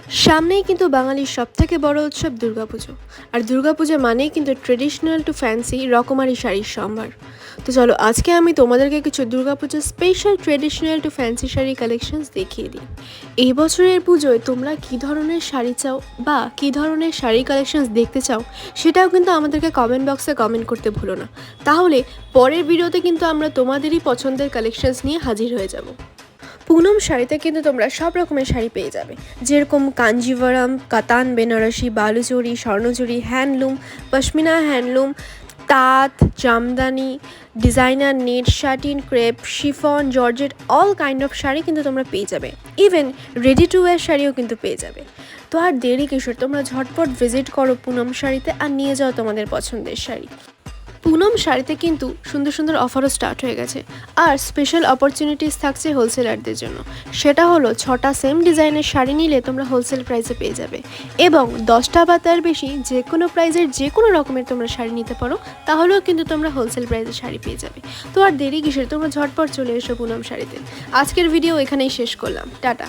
সামনেই কিন্তু বাঙালির সবথেকে বড় উৎসব দুর্গাপুজো। আর দুর্গাপুজো মানেই কিন্তু ট্রেডিশনাল টু ফ্যান্সি রকমারি শাড়ির সম্ভার। তো চলো আজকে আমি তোমাদেরকে কিছু দুর্গাপুজোর special traditional to fancy sari collections দেখিয়ে দিই। এই বছরের পুজোয় তোমরা কী ধরনের শাড়ি চাও বা কী ধরনের শাড়ি কালেকশনস দেখতে চাও সেটাও কিন্তু আমাদেরকে কমেন্ট বক্সে কমেন্ট করতে ভুলো না। তাহলে পরের ভিডিওতে কিন্তু আমরা তোমাদেরই পছন্দের কালেকশনস নিয়ে হাজির হয়ে যাব। পুনম শাড়িতে কিন্তু তোমরা সব রকমের শাড়ি পেয়ে যাবে, যেরকম কাঞ্জিভারাম, কাতান বেনারসি, বালুচরি, স্বর্ণচুরি, হ্যান্ডলুম, পশমিনা হ্যান্ডলুম, তাঁত, Jamdani, designer net, satin, crepe, chiffon, georgette, all kind of sari কিন্তু তোমরা পেয়ে যাবে। ইভেন রেডি টু ওয়্যার শাড়িও কিন্তু পেয়ে যাবে। তো আর দেরি কিশোর, তোমরা ঝটপট ভিজিট করো পুনম শাড়িতে আর নিয়ে যাও তোমাদের পছন্দের শাড়ি। পুনম শাড়িতে কিন্তু সুন্দর সুন্দর অফারও স্টার্ট হয়ে গেছে, আর স্পেশাল অপরচুনিটিস থাকছে হোলসেলারদের জন্য। সেটা হলো 6টা সেম ডিজাইনের শাড়ি নিলে তোমরা হোলসেল প্রাইসে পেয়ে যাবে, এবং 10টা বা তার বেশি যে কোনো প্রাইজের যে কোনো রকমের তোমরা শাড়ি নিতে পারো, তাহলেও কিন্তু তোমরা হোলসেল প্রাইসে শাড়ি পেয়ে যাবে। তো আর দেরি কিসের, তোমরা ঝটপট চলে এসো পুনম শাড়িতে। আজকের ভিডিও এখানেই শেষ করলাম, টাটা।